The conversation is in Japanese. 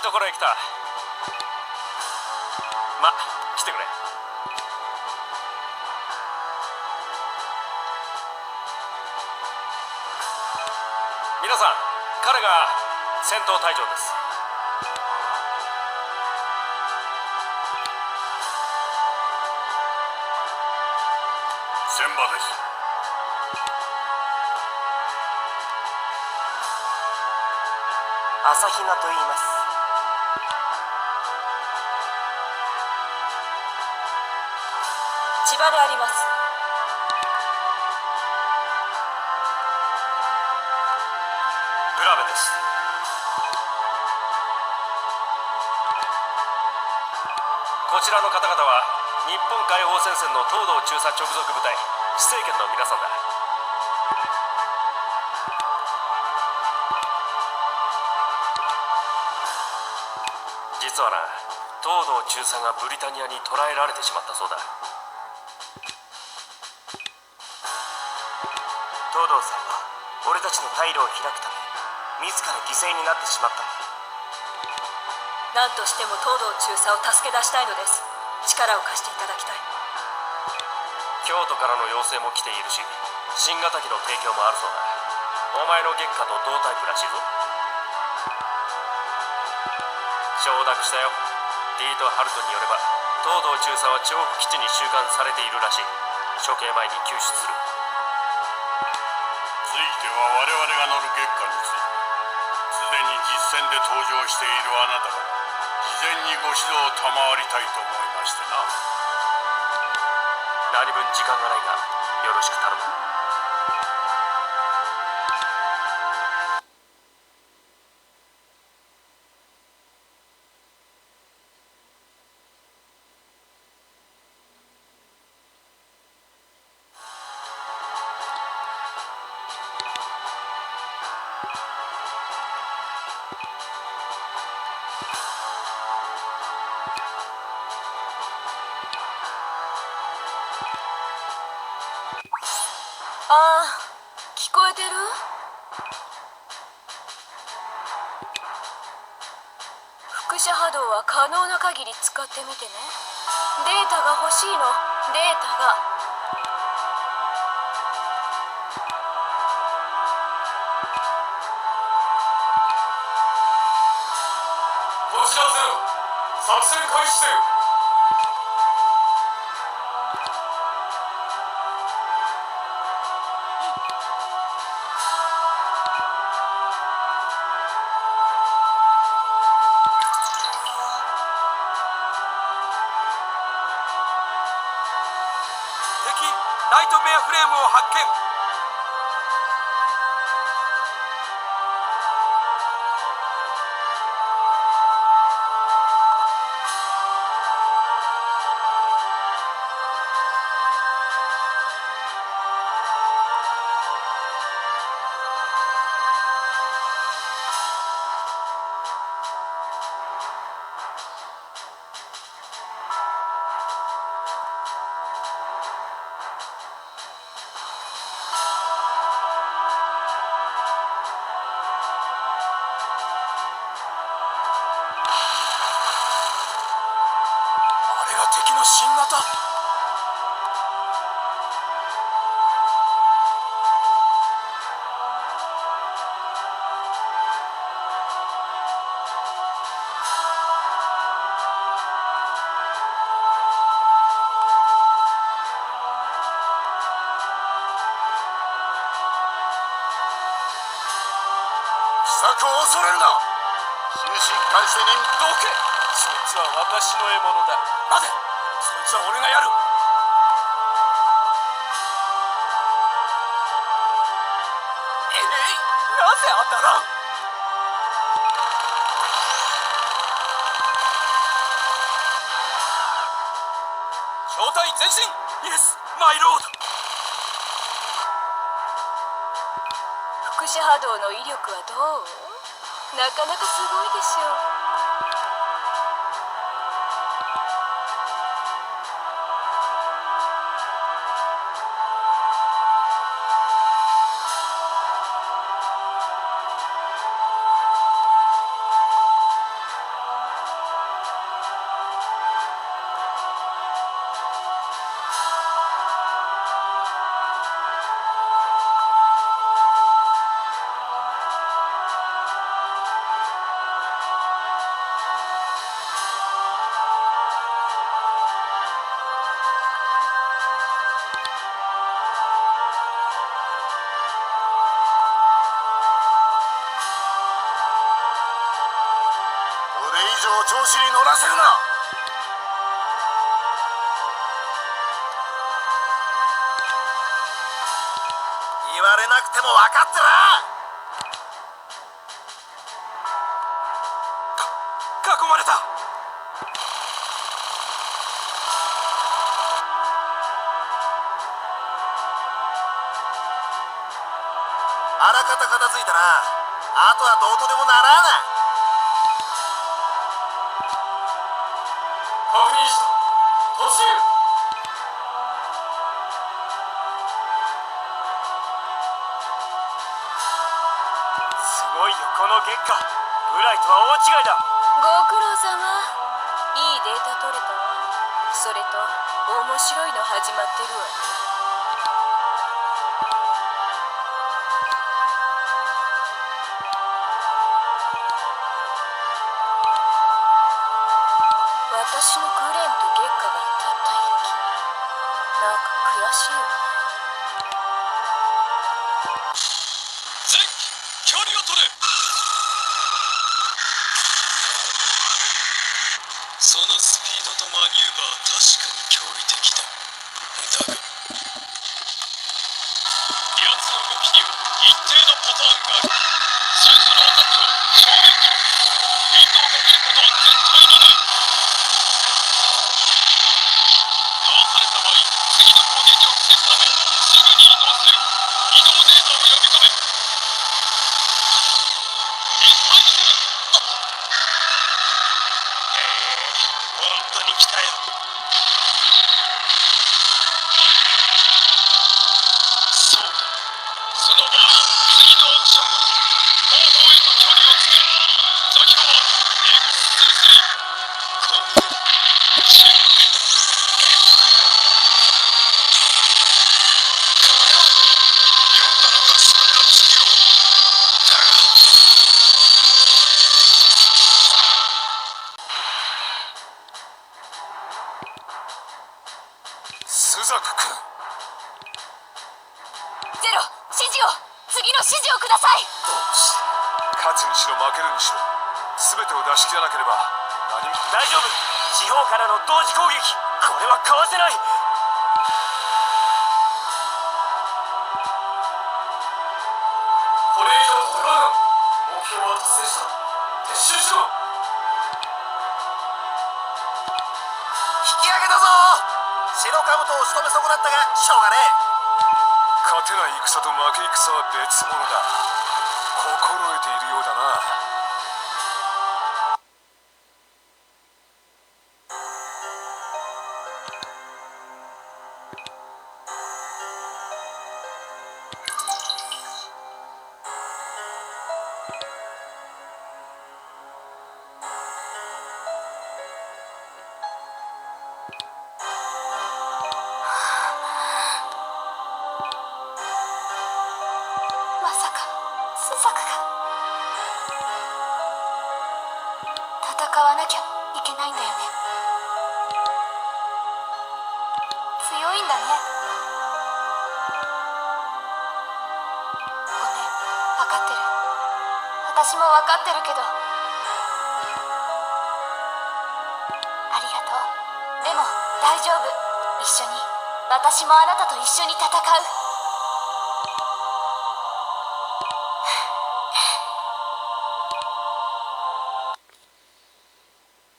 いところへ来た。ま、来てくれ。皆さん、彼が戦闘隊長です。千葉です。朝比奈と言います。千葉であります。ブラベです。こちらの方々は日本解放戦線の東堂中佐直属部隊施政権の皆さんだ。実はな、東堂中佐がブリタニアに捕らえられてしまったそうだ。東堂さんは俺たちの退路を開くため自ら犠牲になってしまったんだ。何としても東堂中佐を助け出したいのです。力を貸していただきたい。京都からの要請も来ているし、新型機の提供もあるそうだ。お前の月下と同タイプらしいぞ。承諾したよ。ディート・ハルトによれば東堂中佐は調布基地に収監されているらしい。処刑前に救出する。ついては我々が乗る月下についてすでに実戦で登場しているあなたから事前にご指導を賜りたいと思いましてな。何分時間がないがよろしく頼む。ああ、聞こえてる？輻射波動は可能な限り使ってみてね。データが欲しいの、データが。星田ゼロ、作戦開始せよ。ライトメアフレームを発見。敵の新型。秘策を恐れるな。終始一貫して任どけ。そいつは私の獲物だ。待て、そいつは俺がやる。なぜ当たらん。正体前進。イエスマイロード。輻射波動の威力はどう？なかなかすごいでしょう。子に乗らせるな。言われなくても分かってら。囲まれた。あらかた片付いたな。あとはどうとでもならな。確認した。突入。すごいよこの月下。ブライとは大違いだ。ご苦労様。いいデータ取れたわ。それと面白いの始まってるわね。私のグレンと月下がたった一機。なんか悔しいわね。全距離を取れ。そのスピードとマニューバーは確かに驚異的だ。だが奴の動きには一定のパターンがある。最初のアタックは正面から。ウィンドウをかけることは絶対にない。かわされた場合、次の攻撃を防ぐためすぐに移動する。移動データを呼び込め。一般する。本当に来たよ。そうだ。その場合、次のオプションは後方へと距離をつける。座標は X23。今後注目。読んだのか、それの次を。だがスザク君。ゼロ、指示を。次の指示をください。勝つにしろ負けるにしろ全てを出し切らなければ何も。大丈夫。地方からの同時攻撃、これはかわせない。これ以上戦うな。目標は達成した。撤収しろ。引き上げたぞ。白兜を仕留め損なったがしょうがねえ。勝てない戦と負け戦は別物だ。心得ているようだな。まさかスザクが。戦わなきゃいけないんだよね。強いんだね。ごめん、分かってる。私も分かってるけど。ありがとう。でも大丈夫。一緒に、私もあなたと一緒に戦う。